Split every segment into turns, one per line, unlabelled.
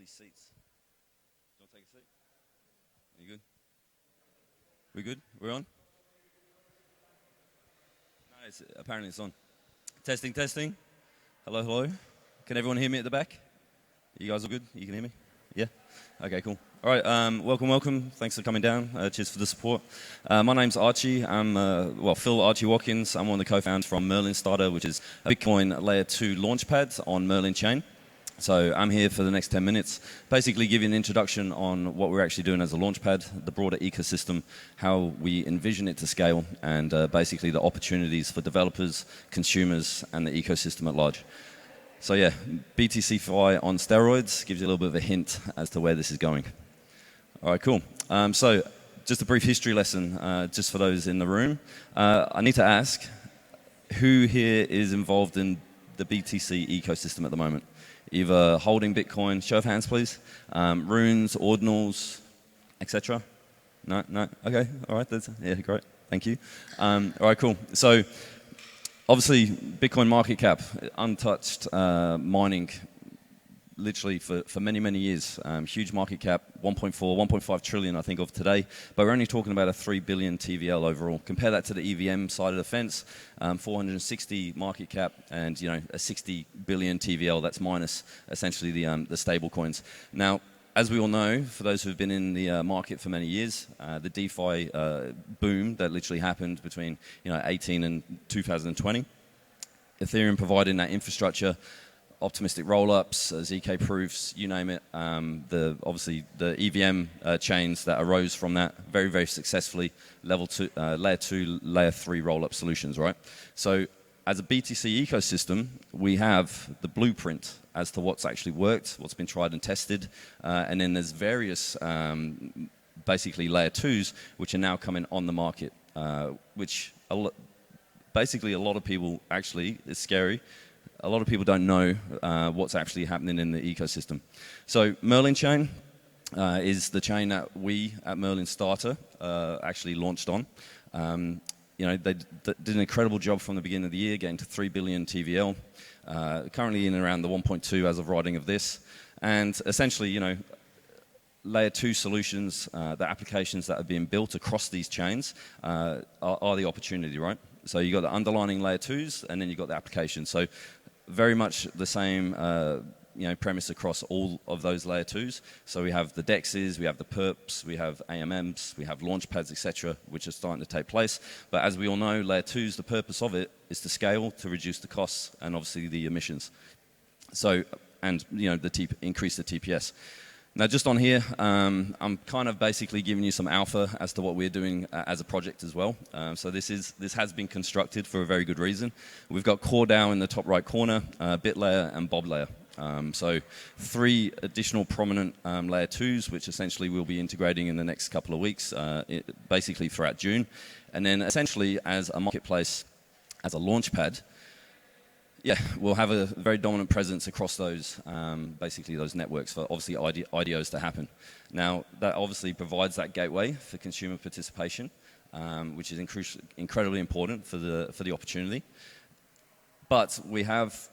these seats. Do you want to take a seat? Are you good? We good? We're on? No, apparently it's on. Testing, testing. Hello, hello. Can everyone hear me at the back? You guys all good? You can hear me? Yeah? Okay, cool. All right, welcome, welcome. Thanks for coming down. Cheers for the support. My name's Archie. I'm, Phil Archi Watkins. I'm one of the co-founders from Merlin Starter, which is a Bitcoin Layer 2 launchpad on Merlin Chain. So I'm here for the next 10 minutes, basically give you an introduction on what we're actually doing as a launchpad, the broader ecosystem, how we envision it to scale, and basically the opportunities for developers, consumers, and the ecosystem at large. So yeah, BTCFi on steroids gives you a little bit of a hint as to where this is going. All right, cool. So just a brief history lesson, just for those in the room. I need to ask, who here is involved in the BTC ecosystem at the moment? Either holding Bitcoin, show of hands please, runes, ordinals, etc. No, no, okay, all right, yeah, great, thank you. All right, cool. So obviously Bitcoin market cap, untouched mining literally for many, many years. Huge market cap, 1.4, 1.5 trillion I think of today, but we're only talking about a 3 billion TVL overall. Compare that to the EVM side of the fence, 460 market cap and a 60 billion TVL, that's minus essentially the stable coins. Now, as we all know, for those who have been in the market for many years, the DeFi boom that literally happened between 18 and 2020, Ethereum providing that infrastructure, optimistic rollups, ZK proofs, you name it. Obviously the EVM chains that arose from that very, very successfully, layer 2, layer 3 rollup solutions, right? So as a BTC ecosystem, we have the blueprint as to what's actually worked, what's been tried and tested, and then there's various basically layer 2s which are now coming on the market, which basically a lot of people actually, it's scary, a lot of people don't know what's actually happening in the ecosystem. So Merlin Chain is the chain that we at Merlin Starter actually launched on. They did an incredible job from the beginning of the year, getting to 3 billion TVL, currently in around the 1.2 as of writing of this. And essentially, layer 2 solutions, the applications that are being built across these chains are the opportunity, right? So you've got the underlying layer 2s, and then you've got the application. So very much the same premise across all of those layer 2s. So we have the DEXs, we have the perps, we have AMMs, we have launchpads, etc., which are starting to take place. But as we all know, layer 2s, the purpose of it is to scale, to reduce the costs, and obviously the emissions. So, and increase the TPS. Now, just on here, I'm kind of basically giving you some alpha as to what we're doing as a project as well. So this has been constructed for a very good reason. We've got Core DAO in the top right corner, Bit Layer, and Bob Layer. So 3 additional prominent layer 2s, which essentially we'll be integrating in the next couple of weeks, basically throughout June. And then essentially as a marketplace, as a launchpad, yeah, we'll have a very dominant presence across those, basically those networks for obviously IDOs to happen. Now, that obviously provides that gateway for consumer participation, which is incredibly important for the opportunity. But we have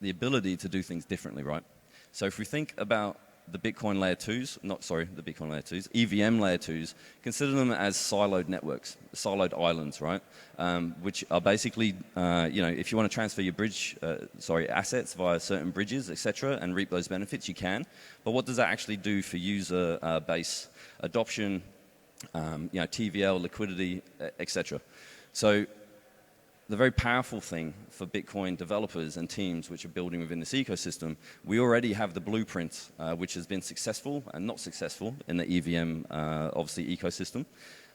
the ability to do things differently, right? So if we think about the Bitcoin layer 2s, the Bitcoin layer 2s, EVM layer 2s, consider them as siloed networks, siloed islands, right? Which are basically, if you want to transfer your assets via certain bridges, etc., and reap those benefits, you can. But what does that actually do for user base adoption, TVL, liquidity, etc.? So the very powerful thing for Bitcoin developers and teams which are building within this ecosystem, we already have the blueprint which has been successful and not successful in the EVM, obviously, ecosystem.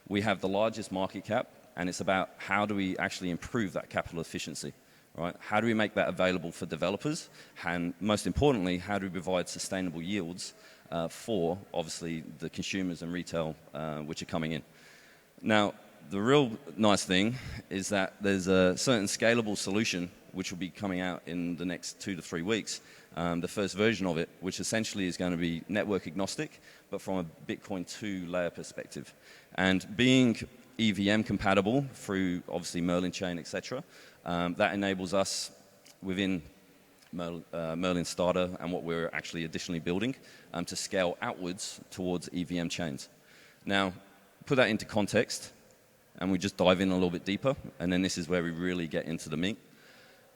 We have the largest market cap, and it's about how do we actually improve that capital efficiency, right? How do we make that available for developers? And most importantly, how do we provide sustainable yields for, obviously, the consumers and retail which are coming in? Now, the real nice thing is that there's a certain scalable solution which will be coming out in the next 2 to 3 weeks, the first version of it, which essentially is going to be network agnostic, but from a Bitcoin 2 layer perspective. And being EVM compatible through, obviously, Merlin Chain, etc., that enables us within Merlin Starter and what we're actually additionally building to scale outwards towards EVM chains. Now, put that into context, and we just dive in a little bit deeper, and then this is where we really get into the meat.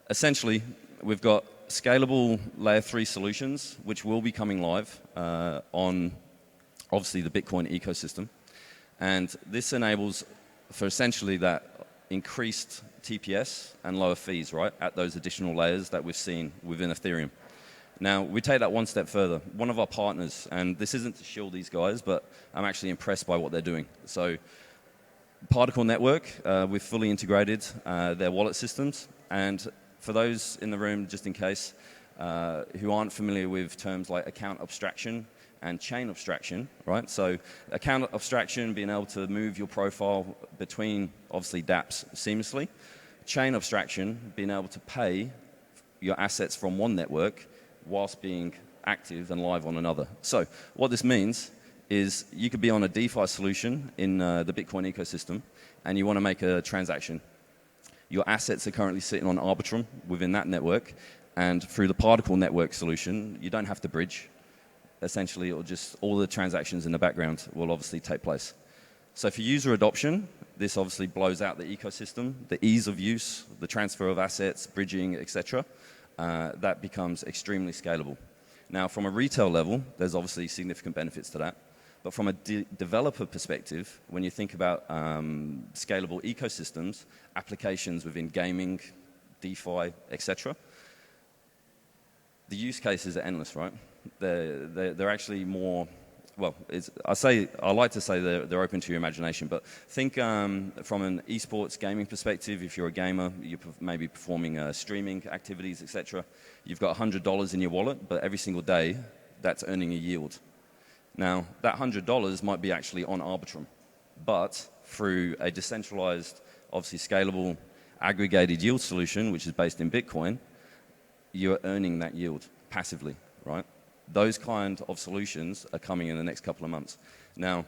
Essentially, we've got scalable layer 3 solutions, which will be coming live on, obviously, the Bitcoin ecosystem. And this enables for essentially that increased TPS and lower fees, right, at those additional layers that we've seen within Ethereum. Now, we take that one step further. One of our partners, and this isn't to shield these guys, but I'm actually impressed by what they're doing. So, Particle Network, we've fully integrated their wallet systems. And for those in the room, just in case, who aren't familiar with terms like account abstraction and chain abstraction, right? So account abstraction, being able to move your profile between, obviously, dApps seamlessly. Chain abstraction, being able to pay your assets from one network whilst being active and live on another. So what this means is you could be on a DeFi solution in the Bitcoin ecosystem, and you want to make a transaction. Your assets are currently sitting on Arbitrum within that network, and through the Particle Network solution, you don't have to bridge. Essentially, it'll just, all the transactions in the background will obviously take place. So for user adoption, this obviously blows out the ecosystem, the ease of use, the transfer of assets, bridging, etc. That becomes extremely scalable. Now, from a retail level, there's obviously significant benefits to that. But from a developer perspective, when you think about scalable ecosystems, applications within gaming, DeFi, etc., the use cases are endless, right? They're actually more, well, I like to say they're open to your imagination, but think from an esports gaming perspective, if you're a gamer, you're maybe performing streaming activities, etc. You've got $100 in your wallet, but every single day, that's earning a yield. Now, that $100 might be actually on Arbitrum, but through a decentralized, obviously scalable, aggregated yield solution, which is based in Bitcoin, you're earning that yield passively, right? Those kind of solutions are coming in the next couple of months. Now,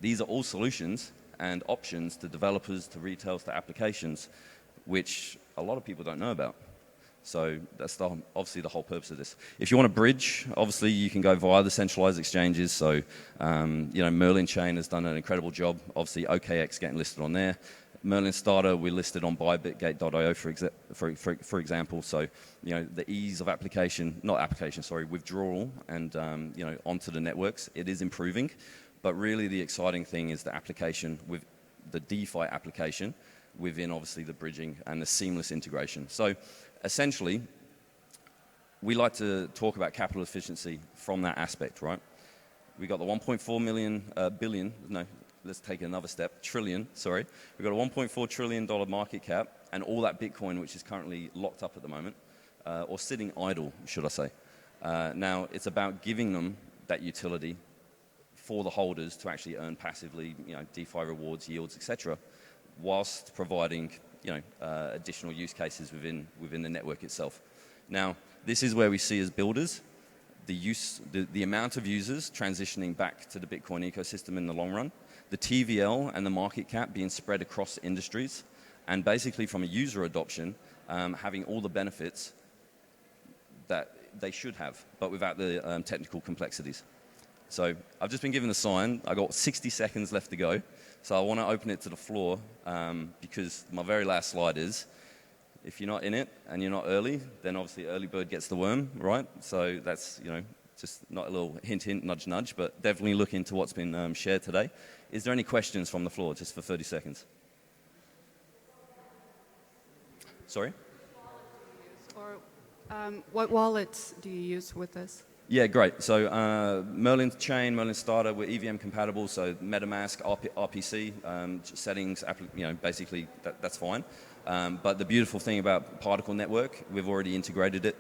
these are all solutions and options to developers, to retails, to applications, which a lot of people don't know about. So that's obviously the whole purpose of this. If you want to bridge, obviously you can go via the centralized exchanges. So, Merlin Chain has done an incredible job. Obviously, OKX getting listed on there. Merlin Starter, we listed on bybitgate.io, for example. So, the ease of withdrawal and, onto the networks, it is improving. But really the exciting thing is the application with the DeFi application within, obviously, the bridging and the seamless integration. So, essentially, we like to talk about capital efficiency from that aspect, right? We got the 1.4 billion, let's take another step, trillion, sorry. We've got a $1.4 trillion market cap and all that Bitcoin, which is currently locked up at the moment, or sitting idle, should I say. Now, it's about giving them that utility for the holders to actually earn passively, DeFi rewards, yields, etc., whilst providing additional use cases within the network itself. Now, this is where we see as builders the amount of users transitioning back to the Bitcoin ecosystem in the long run, the TVL and the market cap being spread across industries, and basically from a user adoption, having all the benefits that they should have, but without the technical complexities. So I've just been given the sign. I've got 60 seconds left to go. So I want to open it to the floor because my very last slide is, if you're not in it and you're not early, then obviously early bird gets the worm, right? So that's, just not a little hint, hint, nudge, nudge, but definitely look into what's been shared today. Is there any questions from the floor, just for 30 seconds? Sorry?
Or what wallets do you use with this?
Yeah, great. So Merlin Chain, Merlin Starter, we're EVM compatible, so MetaMask, RPC, settings, basically that's fine. But the beautiful thing about Particle Network, we've already integrated it,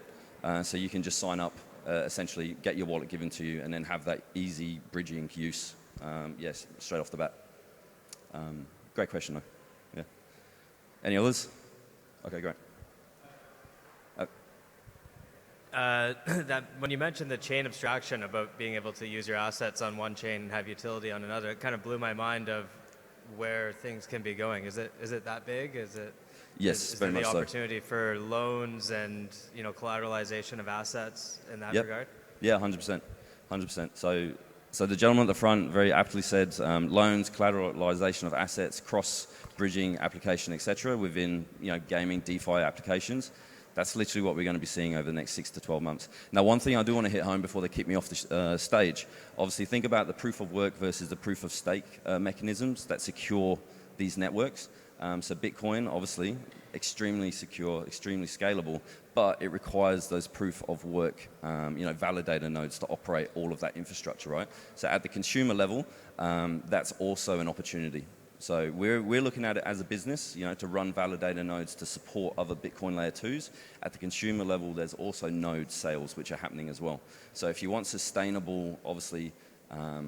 so you can just sign up, essentially get your wallet given to you, and then have that easy bridging use, yes, straight off the bat. Great question, though. Yeah. Any others? Okay, great.
That when you mentioned the chain abstraction about being able to use your assets on one chain and have utility on another, it kind of blew my mind of where things can be going. Is it that big? Is it?
Yes,
Is
very
there the
much so.
opportunity for loans and collateralization of assets in that
Yep.
regard?
Yeah, 100%. 100%. So the gentleman at the front very aptly said loans, collateralization of assets, cross-bridging application, etc. within gaming DeFi applications. That's literally what we're going to be seeing over the next 6 to 12 months. Now, one thing I do want to hit home before they kick me off the stage, obviously think about the proof of work versus the proof of stake mechanisms that secure these networks. So Bitcoin, obviously, extremely secure, extremely scalable, but it requires those proof of work, validator nodes to operate all of that infrastructure, right? So at the consumer level, that's also an opportunity. So we're looking at it as a business, to run validator nodes to support other Bitcoin layer 2s. At the consumer level, there's also node sales which are happening as well. So if you want sustainable, obviously,